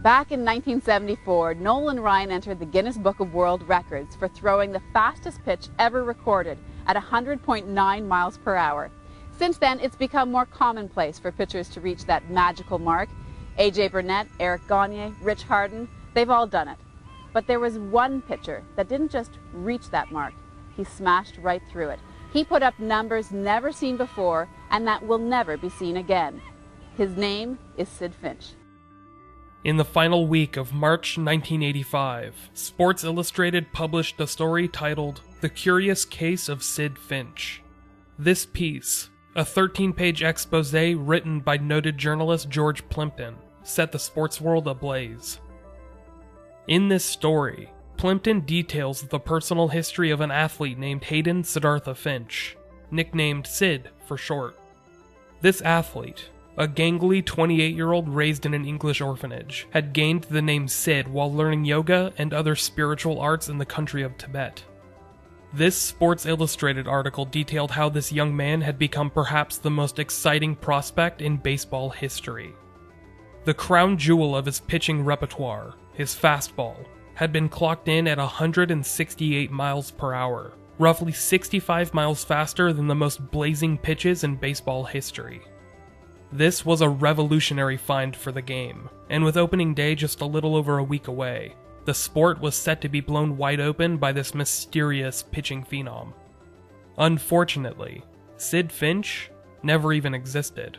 Back in 1974, Nolan Ryan entered the Guinness Book of World Records for throwing the fastest pitch ever recorded at 100.9 miles per hour. Since then, it's become more commonplace for pitchers to reach that magical mark. A.J. Burnett, Eric Gagne, Rich Harden, they've all done it. But there was one pitcher that didn't just reach that mark. He smashed right through it. He put up numbers never seen before and that will never be seen again. His name is Sidd Finch. In the final week of March 1985, Sports Illustrated published a story titled The Curious Case of Sidd Finch. This piece, a 13-page expose written by noted journalist George Plimpton, set the sports world ablaze. In this story, Plimpton details the personal history of an athlete named Hayden Siddhartha Finch, nicknamed Sid for short. This athlete, a gangly 28-year-old raised in an English orphanage, had gained the name Sid while learning yoga and other spiritual arts in the country of Tibet. This Sports Illustrated article detailed how this young man had become perhaps the most exciting prospect in baseball history. The crown jewel of his pitching repertoire, his fastball, had been clocked in at 168 miles per hour, roughly 65 miles faster than the most blazing pitches in baseball history. This was a revolutionary find for the game, and with opening day just a little over a week away, the sport was set to be blown wide open by this mysterious pitching phenom. Unfortunately, Sidd Finch never even existed.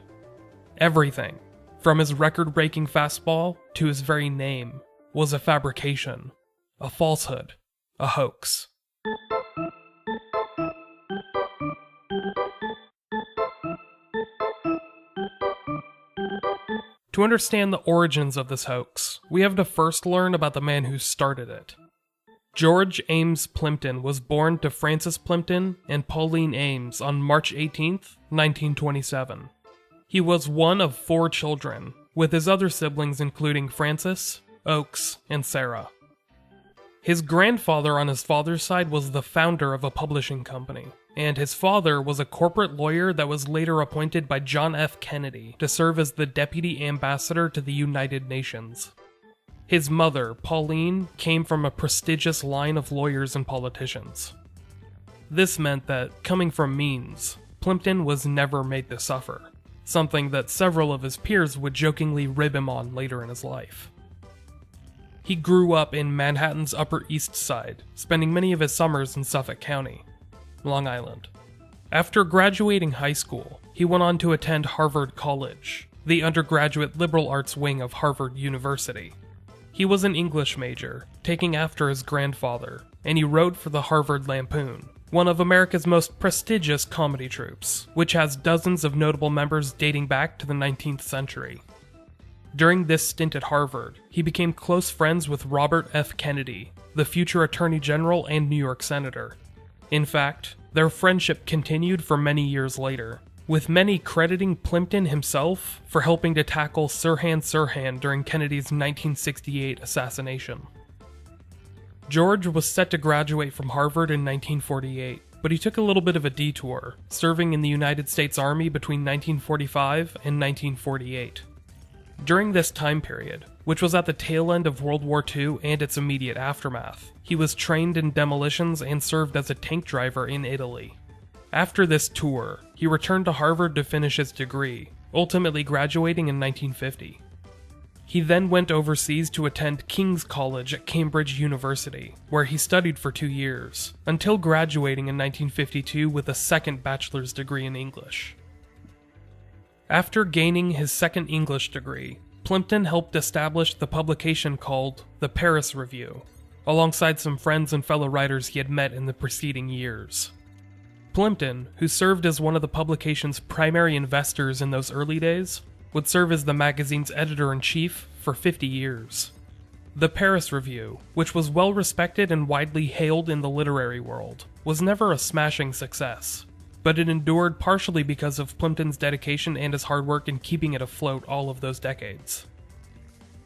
Everything, from his record-breaking fastball to his very name, was a fabrication, a falsehood, a hoax. To understand the origins of this hoax, we have to first learn about the man who started it. George Eames Plimpton was born to Francis Plimpton and Pauline Eames on March 18, 1927. He was one of 4 children, with his other siblings including Francis, Oakes, and Sarah. His grandfather on his father's side was the founder of a publishing company, and his father was a corporate lawyer that was later appointed by John F. Kennedy to serve as the deputy ambassador to the United Nations. His mother, Pauline, came from a prestigious line of lawyers and politicians. This meant that, coming from means, Plimpton was never made to suffer, something that several of his peers would jokingly rib him on later in his life. He grew up in Manhattan's Upper East Side, spending many of his summers in Suffolk County, Long Island. After graduating high school, he went on to attend Harvard College, the undergraduate liberal arts wing of Harvard University. He was an English major, taking after his grandfather, and he wrote for the Harvard Lampoon, one of America's most prestigious comedy troupes, which has dozens of notable members dating back to the 19th century. During this stint at Harvard, he became close friends with Robert F. Kennedy, the future Attorney General and New York Senator. In fact, their friendship continued for many years later, with many crediting Plimpton himself for helping to tackle Sirhan Sirhan during Kennedy's 1968 assassination. George was set to graduate from Harvard in 1948, but he took a little bit of a detour, serving in the United States Army between 1945 and 1948. During this time period, which was at the tail end of World War II and its immediate aftermath, he was trained in demolitions and served as a tank driver in Italy. After this tour, he returned to Harvard to finish his degree, ultimately graduating in 1950. He then went overseas to attend King's College at Cambridge University, where he studied for 2 years, until graduating in 1952 with a second bachelor's degree in English. After gaining his second English degree, Plimpton helped establish the publication called The Paris Review, alongside some friends and fellow writers he had met in the preceding years. Plimpton, who served as one of the publication's primary investors in those early days, would serve as the magazine's editor-in-chief for 50 years. The Paris Review, which was well respected and widely hailed in the literary world, was never a smashing success, but it endured partially because of Plimpton's dedication and his hard work in keeping it afloat all of those decades.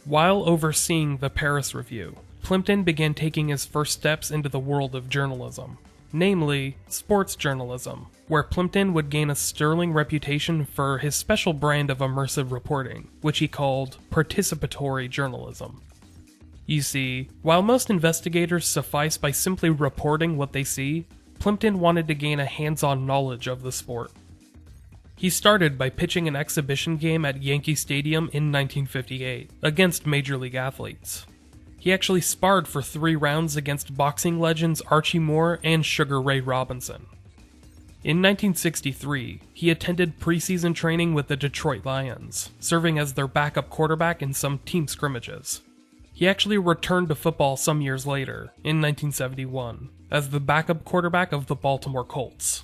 While overseeing the Paris Review, Plimpton began taking his first steps into the world of journalism. namely sports journalism, where Plimpton would gain a sterling reputation for his special brand of immersive reporting, which he called participatory journalism. You see, while most investigators suffice by simply reporting what they see, Plimpton wanted to gain a hands-on knowledge of the sport. He started by pitching an exhibition game at Yankee Stadium in 1958 against Major League athletes. He actually sparred for 3 rounds against boxing legends Archie Moore and Sugar Ray Robinson. In 1963, he attended preseason training with the Detroit Lions, serving as their backup quarterback in some team scrimmages. He actually returned to football some years later, in 1971, as the backup quarterback of the Baltimore Colts.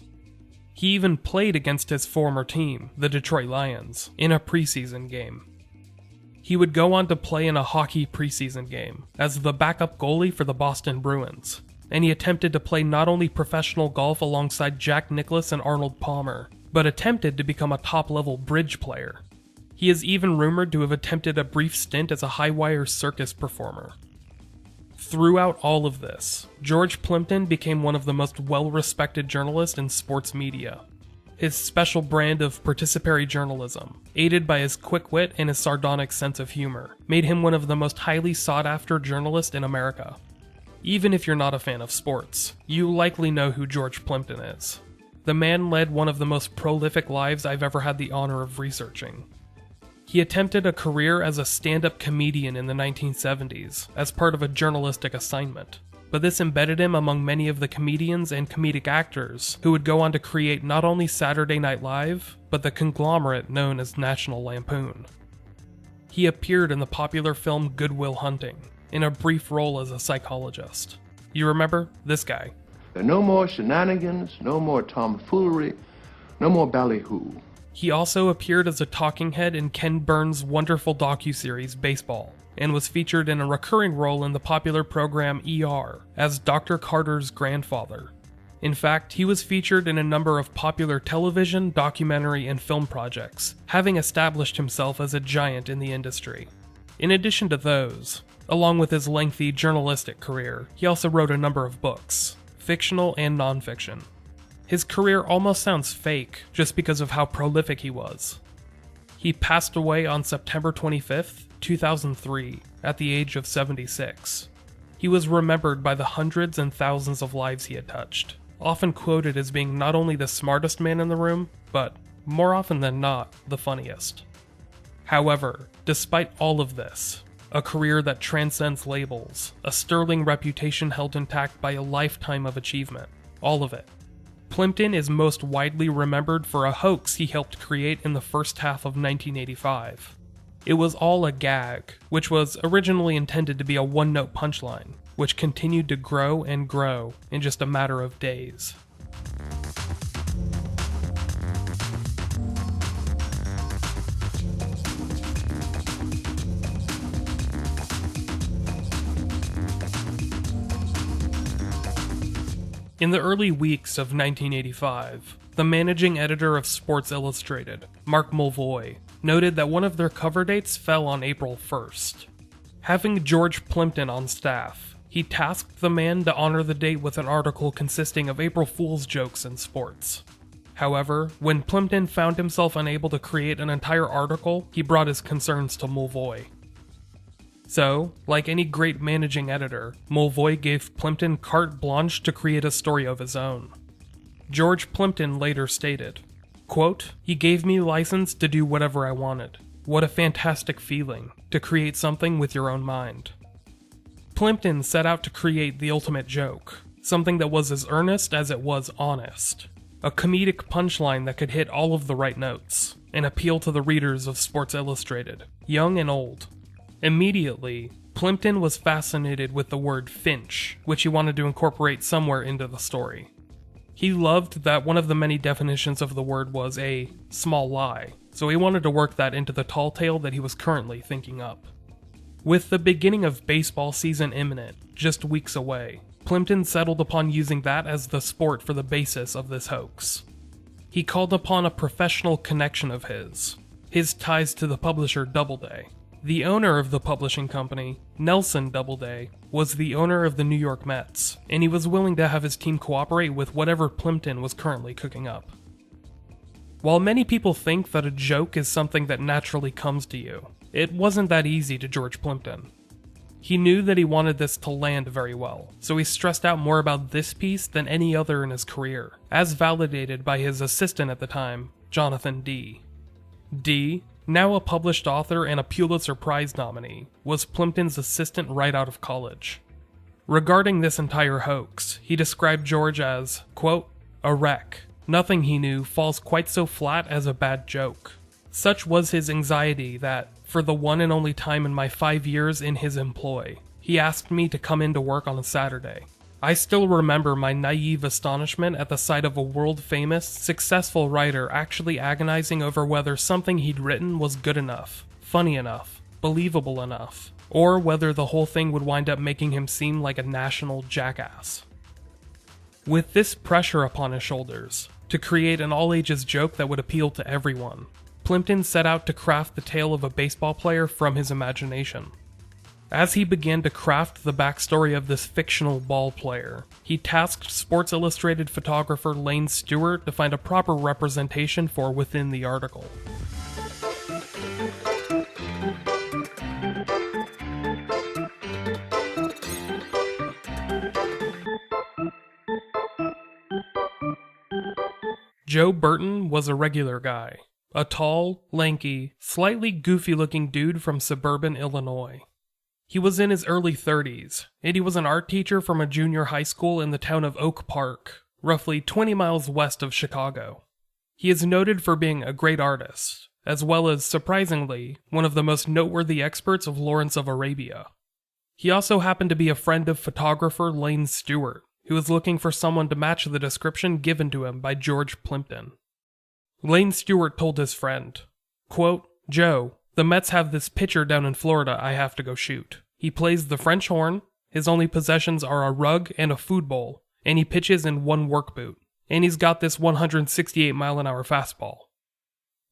He even played against his former team, the Detroit Lions, in a preseason game. He would go on to play in a hockey preseason game, as the backup goalie for the Boston Bruins, and he attempted to play not only professional golf alongside Jack Nicklaus and Arnold Palmer, but attempted to become a top-level bridge player. He is even rumored to have attempted a brief stint as a high-wire circus performer. Throughout all of this, George Plimpton became one of the most well-respected journalists in sports media. His special brand of participatory journalism, aided by his quick wit and his sardonic sense of humor, made him one of the most highly sought-after journalists in America. Even if you're not a fan of sports, you likely know who George Plimpton is. The man led one of the most prolific lives I've ever had the honor of researching. He attempted a career as a stand-up comedian in the 1970s as part of a journalistic assignment, but this embedded him among many of the comedians and comedic actors who would go on to create not only Saturday Night Live, but the conglomerate known as National Lampoon. He appeared in the popular film Good Will Hunting, in a brief role as a psychologist. You remember? This guy. There are no more shenanigans, no more tomfoolery, no more ballyhoo. He also appeared as a talking head in Ken Burns' wonderful docuseries Baseball, and was featured in a recurring role in the popular program ER as Dr. Carter's grandfather. In fact, he was featured in a number of popular television, documentary, and film projects, having established himself as a giant in the industry. In addition to those, along with his lengthy journalistic career, he also wrote a number of books, fictional and non-fiction. His career almost sounds fake just because of how prolific he was. He passed away on September 25th, 2003, at the age of 76. He was remembered by the hundreds and thousands of lives he had touched, often quoted as being not only the smartest man in the room, but, more often than not, the funniest. However, despite all of this, a career that transcends labels, a sterling reputation held intact by a lifetime of achievement, all of it, Plimpton is most widely remembered for a hoax he helped create in the first half of 1985. It was all a gag, which was originally intended to be a one-note punchline, which continued to grow and grow in just a matter of days. In the early weeks of 1985, the managing editor of Sports Illustrated, Mark Mulvoy, noted that one of their cover dates fell on April 1st. Having George Plimpton on staff, he tasked the man to honor the date with an article consisting of April Fool's jokes in sports. However, when Plimpton found himself unable to create an entire article, he brought his concerns to Mulvoy. So, like any great managing editor, Mulvoy gave Plimpton carte blanche to create a story of his own. George Plimpton later stated, quote, "He gave me license to do whatever I wanted. What a fantastic feeling, to create something with your own mind." Plimpton set out to create the ultimate joke, something that was as earnest as it was honest. A comedic punchline that could hit all of the right notes, and appeal to the readers of Sports Illustrated, young and old. Immediately, Plimpton was fascinated with the word Finch, which he wanted to incorporate somewhere into the story. He loved that one of the many definitions of the word was a small lie, so he wanted to work that into the tall tale that he was currently thinking up. With the beginning of baseball season imminent, just weeks away, Plimpton settled upon using that as the sport for the basis of this hoax. He called upon a professional connection of his ties to the publisher Doubleday, The owner of the publishing company, Nelson Doubleday, was the owner of the New York Mets, and he was willing to have his team cooperate with whatever Plimpton was currently cooking up. While many people think that a joke is something that naturally comes to you, it wasn't that easy to George Plimpton. He knew that he wanted this to land very well, so he stressed out more about this piece than any other in his career, as validated by his assistant at the time, Jonathan Dee. Dee, now a published author and a Pulitzer Prize nominee, was Plimpton's assistant right out of college. Regarding this entire hoax, he described George as, quote, a wreck. Nothing, he knew, falls quite so flat as a bad joke. Such was his anxiety that, for the one and only time in my 5 years in his employ, he asked me to come in to work on a Saturday. I still remember my naive astonishment at the sight of a world-famous, successful writer actually agonizing over whether something he'd written was good enough, funny enough, believable enough, or whether the whole thing would wind up making him seem like a national jackass. With this pressure upon his shoulders, to create an all-ages joke that would appeal to everyone, Plimpton set out to craft the tale of a baseball player from his imagination. As he began to craft the backstory of this fictional ball player, he tasked Sports Illustrated photographer Lane Stewart to find a proper representation for within the article. Joe Burton was a regular guy, a tall, lanky, slightly goofy-looking dude from suburban Illinois. He was in his early 30s, and he was an art teacher from a junior high school in the town of Oak Park, roughly 20 miles west of Chicago. He is noted for being a great artist, as well as, surprisingly, one of the most noteworthy experts of Lawrence of Arabia. He also happened to be a friend of photographer Lane Stewart, who was looking for someone to match the description given to him by George Plimpton. Lane Stewart told his friend, quote, Joe, the Mets have this pitcher down in Florida I have to go shoot. He plays the French horn, his only possessions are a rug and a food bowl, and he pitches in one work boot, and he's got this 168-mile-an-hour fastball.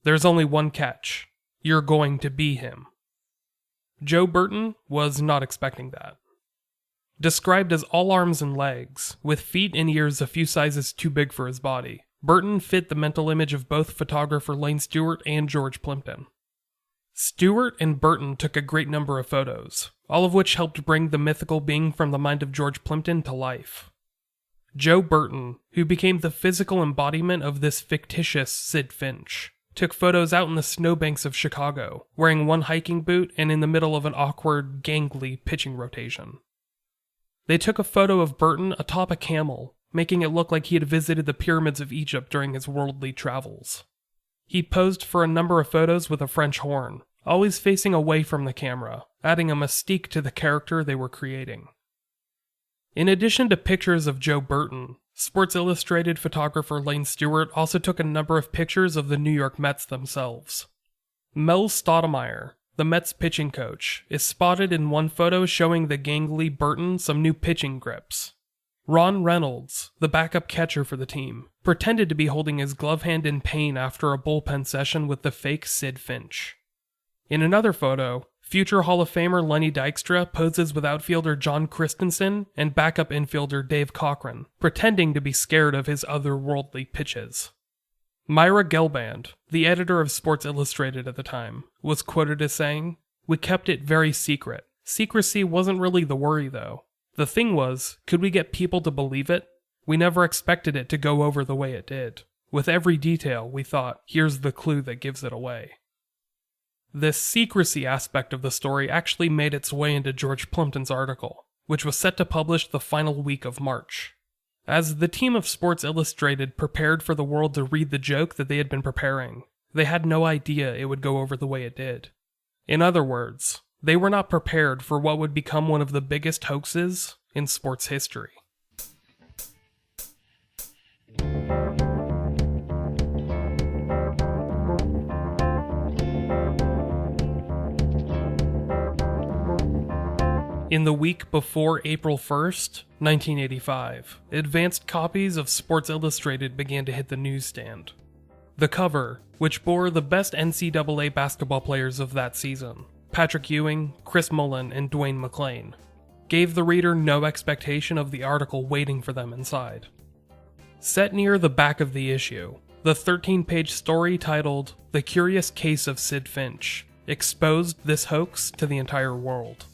There's only one catch. You're going to be him. Joe Burton was not expecting that. Described as all arms and legs, with feet and ears a few sizes too big for his body, Burton fit the mental image of both photographer Lane Stewart and George Plimpton. Stewart and Burton took a great number of photos, all of which helped bring the mythical being from the mind of George Plimpton to life. Joe Burton, who became the physical embodiment of this fictitious Sidd Finch, took photos out in the snowbanks of Chicago, wearing one hiking boot and in the middle of an awkward, gangly pitching rotation. They took a photo of Burton atop a camel, making it look like he had visited the pyramids of Egypt during his worldly travels. He posed for a number of photos with a French horn, always facing away from the camera, adding a mystique to the character they were creating. In addition to pictures of Joe Burton, Sports Illustrated photographer Lane Stewart also took a number of pictures of the New York Mets themselves. Mel Stottlemyre, the Mets pitching coach, is spotted in one photo showing the gangly Burton some new pitching grips. Ron Reynolds, the backup catcher for the team, pretended to be holding his glove hand in pain after a bullpen session with the fake Sidd Finch. In another photo, future Hall of Famer Lenny Dykstra poses with outfielder John Christensen and backup infielder Dave Cochran, pretending to be scared of his otherworldly pitches. Myra Gelband, the editor of Sports Illustrated at the time, was quoted as saying, "We kept it very secret. Secrecy wasn't really the worry, though. The thing was, could we get people to believe it? We never expected it to go over the way it did. With every detail, we thought, here's the clue that gives it away." This secrecy aspect of the story actually made its way into George Plimpton's article, which was set to publish the final week of March. As the team of Sports Illustrated prepared for the world to read the joke that they had been preparing, they had no idea it would go over the way it did. In other words, they were not prepared for what would become one of the biggest hoaxes in sports history. In the week before April 1st, 1985, advanced copies of Sports Illustrated began to hit the newsstand. The cover, which bore the best NCAA basketball players of that season, Patrick Ewing, Chris Mullen, and Dwayne McClain, gave the reader no expectation of the article waiting for them inside. Set near the back of the issue, the 13-page story titled The Curious Case of Sidd Finch exposed this hoax to the entire world.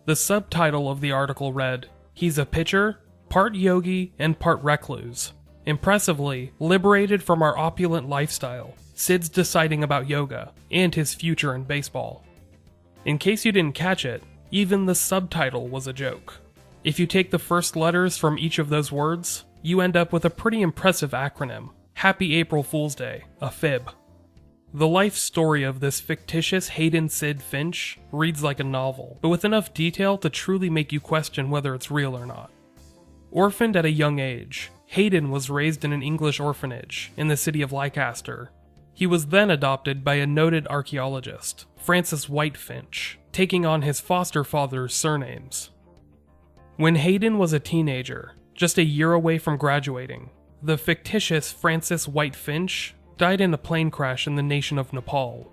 The subtitle of the article read, "He's a pitcher, part yogi, and part recluse. Impressively, liberated from our opulent lifestyle, Sidd's deciding about yoga and his future in baseball." In case you didn't catch it, even the subtitle was a joke. If you take the first letters from each of those words, you end up with a pretty impressive acronym: Happy April Fool's Day, a fib. The life story of this fictitious Hayden Sidd Finch reads like a novel, but with enough detail to truly make you question whether it's real or not. Orphaned at a young age, Hayden was raised in an English orphanage in the city of Leicester. He was then adopted by a noted archaeologist, Francis White Finch, taking on his foster father's surnames. When Hayden was a teenager, just a year away from graduating, the fictitious Francis White Finch died in a plane crash in the nation of Nepal.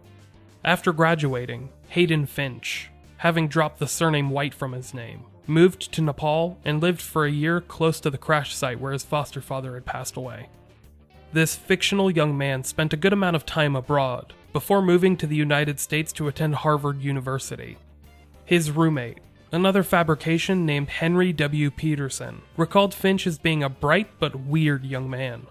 After graduating, Hayden Finch, having dropped the surname White from his name, moved to Nepal and lived for a year close to the crash site where his foster father had passed away. This fictional young man spent a good amount of time abroad before moving to the United States to attend Harvard University. His roommate, another fabrication named Henry W. Peterson, recalled Finch as being a bright but weird young man.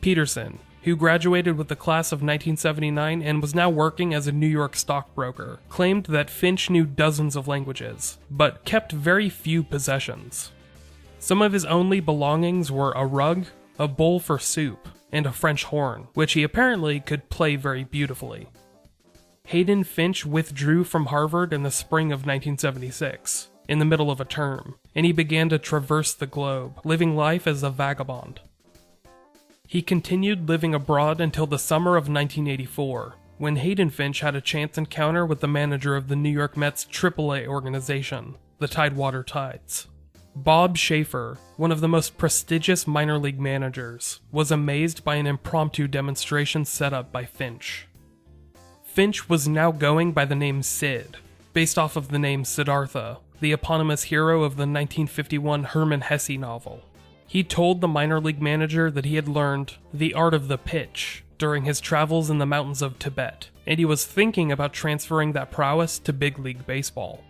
Peterson, who graduated with the class of 1979 and was now working as a New York stockbroker, claimed that Finch knew dozens of languages, but kept very few possessions. Some of his only belongings were a rug, a bowl for soup, and a French horn, which he apparently could play very beautifully. Hayden Finch withdrew from Harvard in the spring of 1976, in the middle of a term, and he began to traverse the globe, living life as a vagabond. He continued living abroad until the summer of 1984, when Hayden Finch had a chance encounter with the manager of the New York Mets AAA organization, the Tidewater Tides. Bob Schaefer, one of the most prestigious minor league managers, was amazed by an impromptu demonstration set up by Finch. Finch was now going by the name Sidd, based off of the name Siddhartha, the eponymous hero of the 1951 Hermann Hesse novel. He told the minor league manager that he had learned the art of the pitch during his travels in the mountains of Tibet, and he was thinking about transferring that prowess to big league baseball.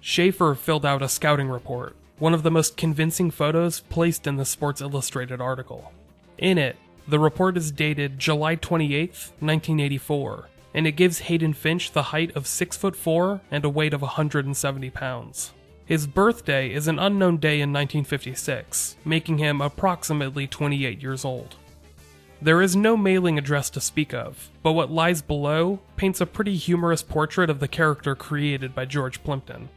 Schaefer filled out a scouting report, one of the most convincing photos placed in the Sports Illustrated article. In it, the report is dated July 28, 1984, and it gives Hayden Finch the height of 6'4" and a weight of 170 pounds. His birthday is an unknown day in 1956, making him approximately 28 years old. There is no mailing address to speak of, but what lies below paints a pretty humorous portrait of the character created by George Plimpton.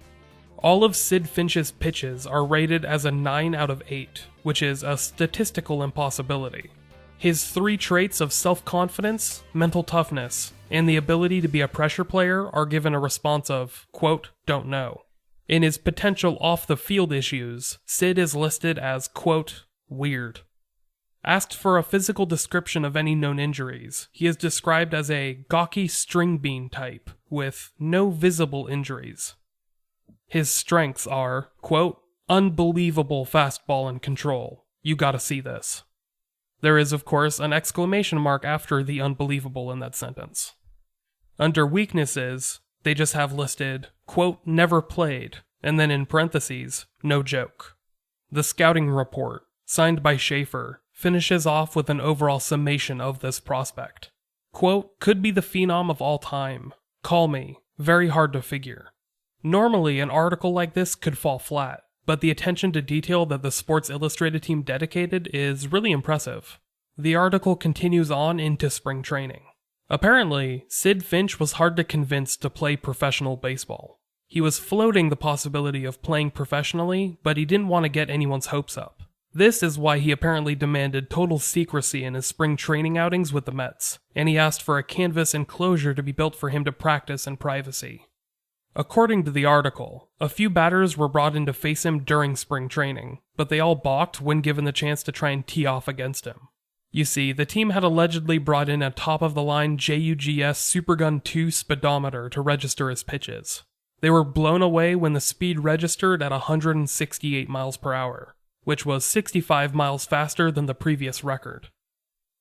All of Sidd Finch's pitches are rated as a 9 out of 8, which is a statistical impossibility. His 3 traits of self-confidence, mental toughness, and the ability to be a pressure player are given a response of, quote, don't know. In his potential off-the-field issues, Sidd is listed as, quote, weird. Asked for a physical description of any known injuries, he is described as a gawky string bean type, with no visible injuries. His strengths are, quote, unbelievable fastball and control. You gotta see this. There is, of course, an exclamation mark after the unbelievable in that sentence. Under weaknesses, they just have listed, quote, never played, and then in parentheses, no joke. The scouting report, signed by Schaefer, finishes off with an overall summation of this prospect. Quote, could be the phenom of all time. Call me. Very hard to figure. Normally, an article like this could fall flat, but the attention to detail that the Sports Illustrated team dedicated is really impressive. The article continues on into spring training. Apparently, Sidd Finch was hard to convince to play professional baseball. He was floating the possibility of playing professionally, but he didn't want to get anyone's hopes up. This is why he apparently demanded total secrecy in his spring training outings with the Mets, and he asked for a canvas enclosure to be built for him to practice in privacy. According to the article, a few batters were brought in to face him during spring training, but they all balked when given the chance to try and tee off against him. You see, the team had allegedly brought in a top-of-the-line JUGS Supergun 2 speedometer to register his pitches. They were blown away when the speed registered at 168 miles per hour, which was 65 miles faster than the previous record.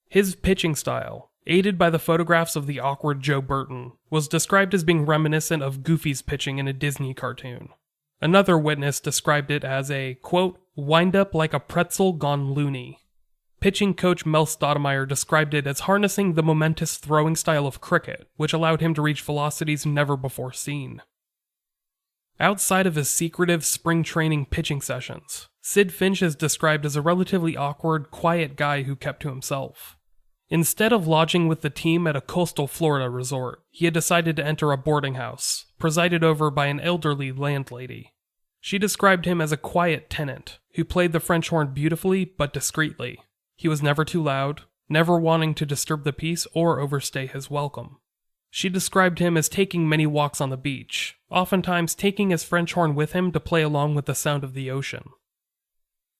His pitching style, aided by the photographs of the awkward Joe Burton, was described as being reminiscent of Goofy's pitching in a Disney cartoon. Another witness described it as a, quote, wind-up like a pretzel gone loony. Pitching coach Mel Stoudemire described it as harnessing the momentous throwing style of cricket, which allowed him to reach velocities never before seen. Outside of his secretive spring training pitching sessions, Sidd Finch is described as a relatively awkward, quiet guy who kept to himself. Instead of lodging with the team at a coastal Florida resort, he had decided to enter a boarding house, presided over by an elderly landlady. She described him as a quiet tenant, who played the French horn beautifully but discreetly. He was never too loud, never wanting to disturb the peace or overstay his welcome. She described him as taking many walks on the beach, oftentimes taking his French horn with him to play along with the sound of the ocean.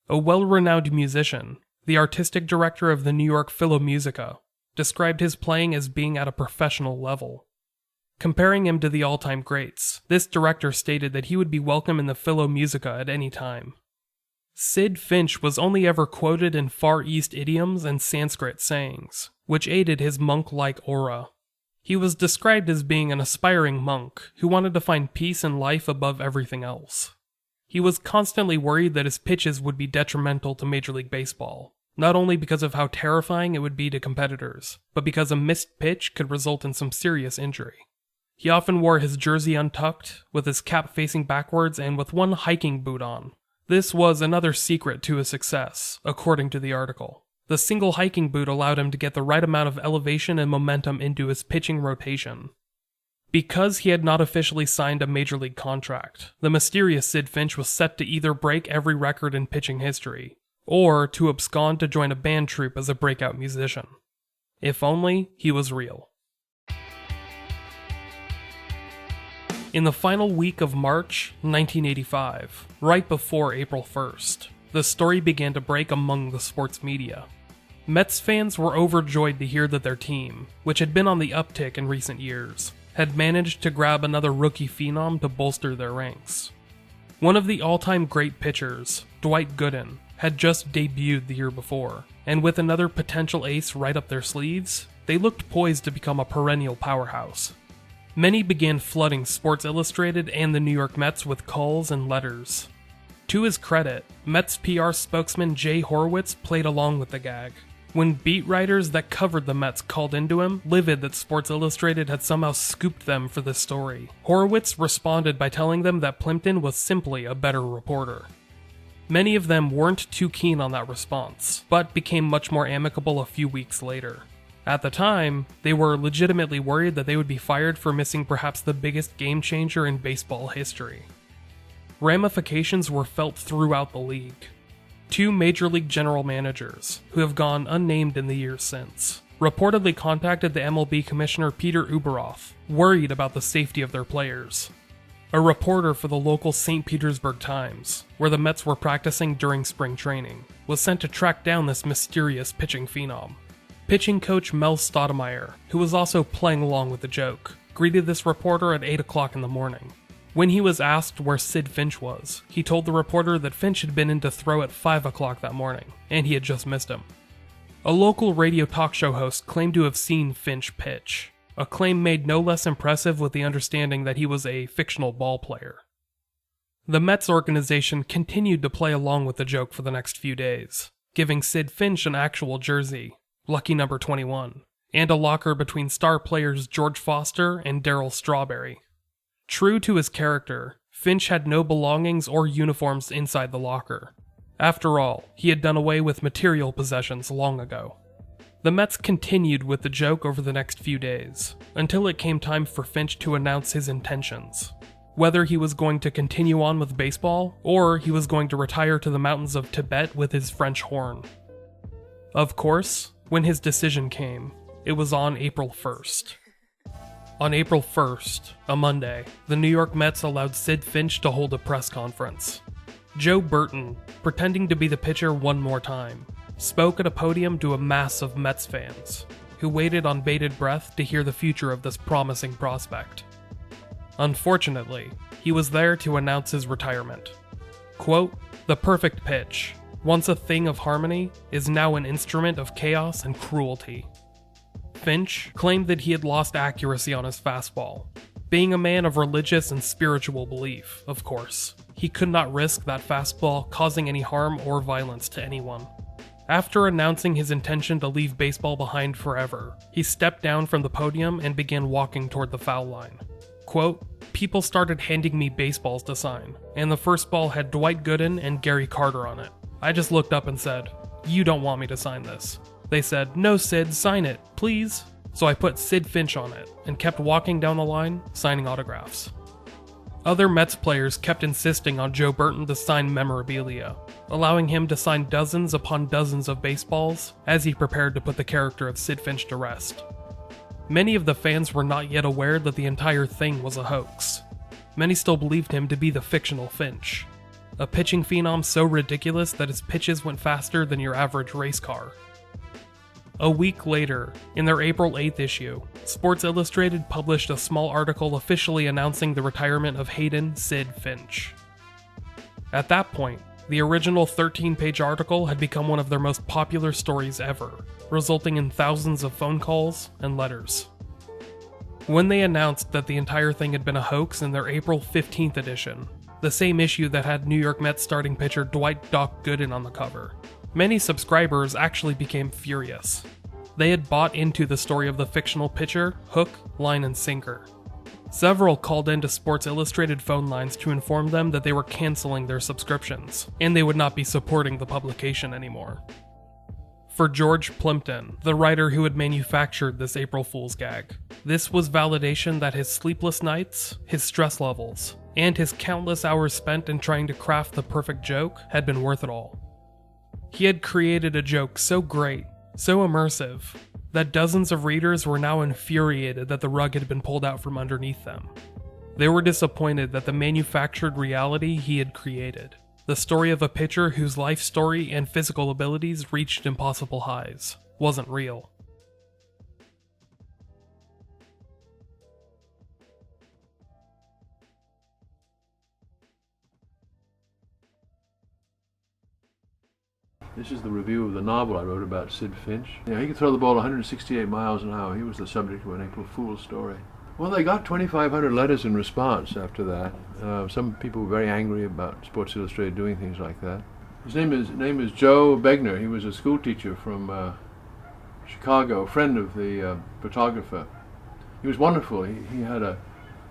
A well-renowned musician, the artistic director of the New York Philharmonica, described his playing as being at a professional level. Comparing him to the all-time greats, this director stated that he would be welcome in the Philharmonica at any time. Sidd Finch was only ever quoted in Far East idioms and Sanskrit sayings, which aided his monk-like aura. He was described as being an aspiring monk who wanted to find peace in life above everything else. He was constantly worried that his pitches would be detrimental to Major League Baseball, not only because of how terrifying it would be to competitors, but because a missed pitch could result in some serious injury. He often wore his jersey untucked, with his cap facing backwards and with one hiking boot on. This was another secret to his success, according to the article. The single hiking boot allowed him to get the right amount of elevation and momentum into his pitching rotation. Because he had not officially signed a major league contract, the mysterious Sidd Finch was set to either break every record in pitching history, or to abscond to join a band troupe as a breakout musician. If only he was real. In the final week of March 1985, right before April 1st, the story began to break among the sports media. Mets fans were overjoyed to hear that their team, which had been on the uptick in recent years, had managed to grab another rookie phenom to bolster their ranks. One of the all-time great pitchers, Dwight Gooden, had just debuted the year before, and with another potential ace right up their sleeves, they looked poised to become a perennial powerhouse. Many began flooding Sports Illustrated and the New York Mets with calls and letters. To his credit, Mets PR spokesman Jay Horwitz played along with the gag. When beat writers that covered the Mets called into him, livid that Sports Illustrated had somehow scooped them for this story, Horwitz responded by telling them that Plimpton was simply a better reporter. Many of them weren't too keen on that response, but became much more amicable a few weeks later. At the time, they were legitimately worried that they would be fired for missing perhaps the biggest game changer in baseball history. Ramifications were felt throughout the league. Two Major League general managers, who have gone unnamed in the years since, reportedly contacted the MLB commissioner Peter Ueberroth, worried about the safety of their players. A reporter for the local St. Petersburg Times, where the Mets were practicing during spring training, was sent to track down this mysterious pitching phenom. Pitching coach Mel Stoudemire, who was also playing along with the joke, greeted this reporter at 8 o'clock in the morning. When he was asked where Sidd Finch was, he told the reporter that Finch had been in to throw at 5 o'clock that morning, and he had just missed him. A local radio talk show host claimed to have seen Finch pitch, a claim made no less impressive with the understanding that he was a fictional ball player. The Mets organization continued to play along with the joke for the next few days, giving Sidd Finch an actual jersey, lucky number 21, and a locker between star players George Foster and Darryl Strawberry. True to his character, Finch had no belongings or uniforms inside the locker. After all, he had done away with material possessions long ago. The Mets continued with the joke over the next few days, until it came time for Finch to announce his intentions. Whether he was going to continue on with baseball, or he was going to retire to the mountains of Tibet with his French horn. Of course, when his decision came, it was on April 1st. On April 1st, a Monday, the New York Mets allowed Sidd Finch to hold a press conference. Joe Burton, pretending to be the pitcher one more time, spoke at a podium to a mass of Mets fans, who waited on bated breath to hear the future of this promising prospect. Unfortunately, he was there to announce his retirement. Quote, "The perfect pitch, once a thing of harmony, is now an instrument of chaos and cruelty." Finch claimed that he had lost accuracy on his fastball. Being a man of religious and spiritual belief, of course, he could not risk that fastball causing any harm or violence to anyone. After announcing his intention to leave baseball behind forever, he stepped down from the podium and began walking toward the foul line. Quote, "People started handing me baseballs to sign, and the first ball had Dwight Gooden and Gary Carter on it. I just looked up and said, 'You don't want me to sign this.' They said, 'No, Sid, sign it, please.' So I put Sidd Finch on it, and kept walking down the line, signing autographs." Other Mets players kept insisting on Joe Burton to sign memorabilia, allowing him to sign dozens upon dozens of baseballs as he prepared to put the character of Sidd Finch to rest. Many of the fans were not yet aware that the entire thing was a hoax. Many still believed him to be the fictional Finch, a pitching phenom so ridiculous that his pitches went faster than your average race car. A week later, in their April 8th issue, Sports Illustrated published a small article officially announcing the retirement of Hayden Sidd Finch. At that point, the original 13-page article had become one of their most popular stories ever, resulting in thousands of phone calls and letters. When they announced that the entire thing had been a hoax in their April 15th edition, the same issue that had New York Mets starting pitcher Dwight "Doc" Gooden on the cover, many subscribers actually became furious. They had bought into the story of the fictional pitcher, hook, line, and sinker. Several called into Sports Illustrated phone lines to inform them that they were canceling their subscriptions, and they would not be supporting the publication anymore. For George Plimpton, the writer who had manufactured this April Fool's gag, this was validation that his sleepless nights, his stress levels, and his countless hours spent in trying to craft the perfect joke had been worth it all. He had created a joke so great, so immersive, that dozens of readers were now infuriated that the rug had been pulled out from underneath them. They were disappointed that the manufactured reality he had created, the story of a pitcher whose life story and physical abilities reached impossible highs, wasn't real. This is the review of the novel I wrote about Sidd Finch. He could throw the ball 168 miles an hour. He was the subject of an April Fool's story. Well, they got 2,500 letters in response after that. Some people were very angry about Sports Illustrated doing things like that. His name is Joe Begner. He was a school teacher from Chicago, a friend of the photographer. He was wonderful. He had a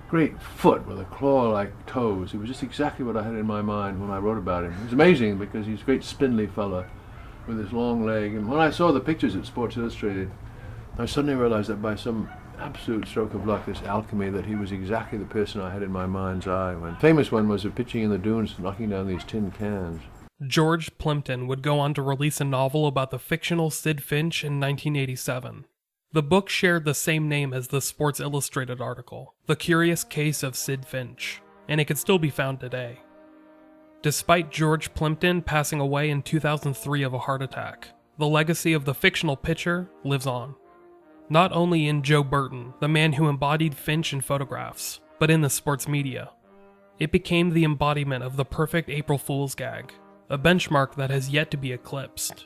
great foot with a claw-like toes. He was just exactly what I had in my mind when I wrote about him. It was amazing because he's a great spindly fella with his long leg. And when I saw the pictures at Sports Illustrated, I suddenly realized that by some absolute stroke of luck, this alchemy, that he was exactly the person I had in my mind's eye. One famous one was of pitching in the dunes, knocking down these tin cans. George Plimpton would go on to release a novel about the fictional Sidd Finch in 1987. The book shared the same name as the Sports Illustrated article, The Curious Case of Sidd Finch, and it could still be found today. Despite George Plimpton passing away in 2003 of a heart attack, the legacy of the fictional pitcher lives on. Not only in Joe Burton, the man who embodied Finch in photographs, but in the sports media. It became the embodiment of the perfect April Fool's gag, a benchmark that has yet to be eclipsed.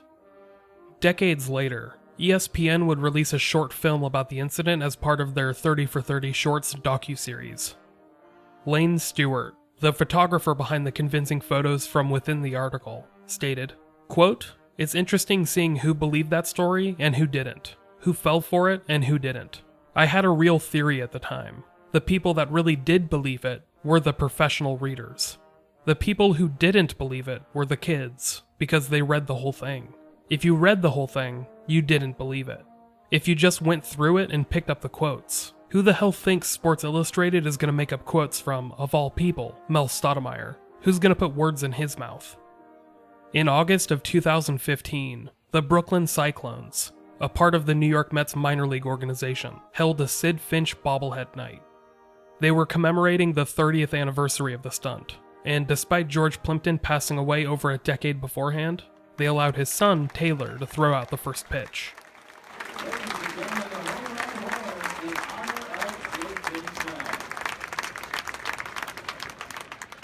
Decades later, ESPN would release a short film about the incident as part of their 30 for 30 Shorts docuseries. Lane Stewart, the photographer behind the convincing photos from within the article, stated, quote, "It's interesting seeing who believed that story and who didn't, who fell for it and who didn't. I had a real theory at the time. The people that really did believe it were the professional readers. The people who didn't believe it were the kids, because they read the whole thing. If you read the whole thing, you didn't believe it. If you just went through it and picked up the quotes, who the hell thinks Sports Illustrated is going to make up quotes from, of all people, Mel Stoudemire? Who's going to put words in his mouth?" In August of 2015, the Brooklyn Cyclones, a part of the New York Mets minor league organization, held a Sidd Finch bobblehead night. They were commemorating the 30th anniversary of the stunt, and despite George Plimpton passing away over a decade beforehand, they allowed his son, Taylor, to throw out the first pitch.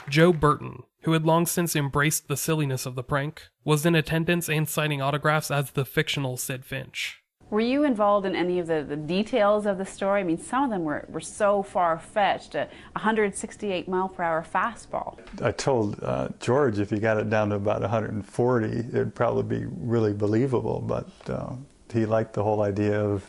Joe Burton, who had long since embraced the silliness of the prank, was in attendance and signing autographs as the fictional Sidd Finch. Were you involved in any of the details of the story? I mean, some of them were so far-fetched, a 168-mile-per-hour fastball. I told George if he got it down to about 140, it'd probably be really believable, but he liked the whole idea of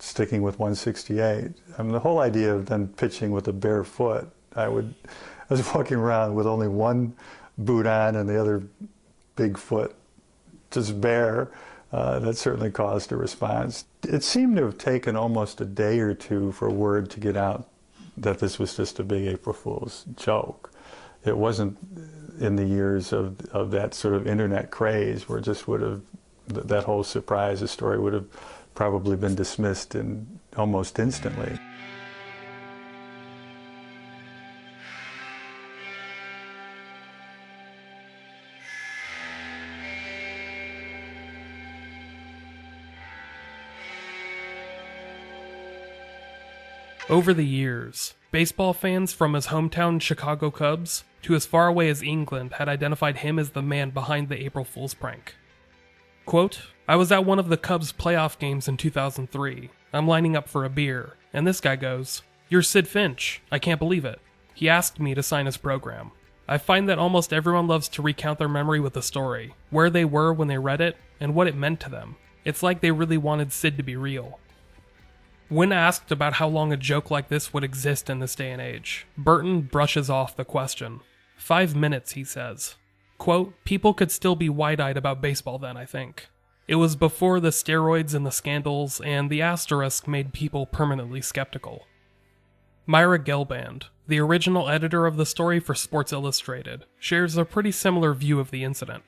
sticking with 168. I mean, the whole idea of then pitching with a bare foot, I was walking around with only one boot on and the other big foot just bare. That certainly caused a response. It seemed to have taken almost a day or two for word to get out that this was just a big April Fool's joke. It wasn't in the years of that sort of internet craze where it just would have, that whole surprise, the story would have probably been dismissed almost instantly. Over the years, baseball fans from his hometown Chicago Cubs to as far away as England had identified him as the man behind the April Fool's prank. Quote, "I was at one of the Cubs' playoff games in 2003. I'm lining up for a beer, and this guy goes, 'You're Sidd Finch. I can't believe it.' He asked me to sign his program. I find that almost everyone loves to recount their memory with a story, where they were when they read it, and what it meant to them. It's like they really wanted Sidd to be real." When asked about how long a joke like this would exist in this day and age, Burton brushes off the question. 5 minutes, he says. Quote, "People could still be wide-eyed about baseball then, I think. It was before the steroids and the scandals, and the asterisk made people permanently skeptical." Myra Gelband, the original editor of the story for Sports Illustrated, shares a pretty similar view of the incident.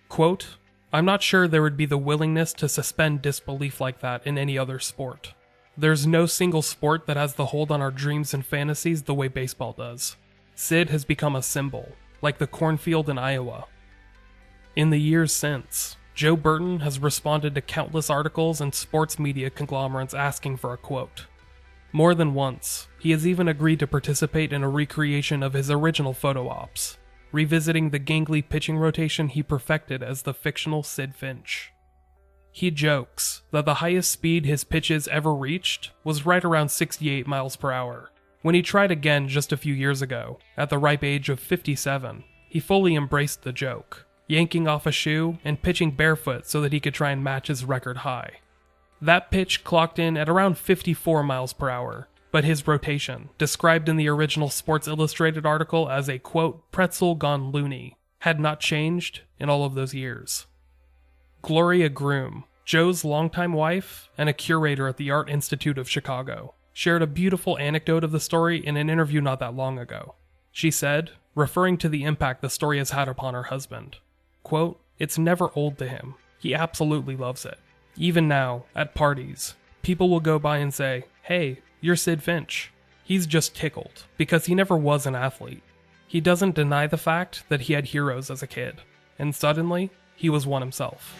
Quote, "I'm not sure there would be the willingness to suspend disbelief like that in any other sport. There's no single sport that has the hold on our dreams and fantasies the way baseball does. Sidd has become a symbol, like the cornfield in Iowa." In the years since, Joe Burton has responded to countless articles and sports media conglomerates asking for a quote. More than once, he has even agreed to participate in a recreation of his original photo ops, revisiting the gangly pitching rotation he perfected as the fictional Sidd Finch. He jokes that the highest speed his pitches ever reached was right around 68 miles per hour. When he tried again just a few years ago, at the ripe age of 57, he fully embraced the joke, yanking off a shoe and pitching barefoot so that he could try and match his record high. That pitch clocked in at around 54 miles per hour, but his rotation, described in the original Sports Illustrated article as a, quote, "pretzel gone loony," had not changed in all of those years. Gloria Groom, Joe's longtime wife and a curator at the Art Institute of Chicago, shared a beautiful anecdote of the story in an interview not that long ago. She said, referring to the impact the story has had upon her husband, quote, "It's never old to him. He absolutely loves it. Even now, at parties, people will go by and say, 'Hey, you're Sidd Finch.' He's just tickled, because he never was an athlete. He doesn't deny the fact that he had heroes as a kid, and suddenly, he was one himself."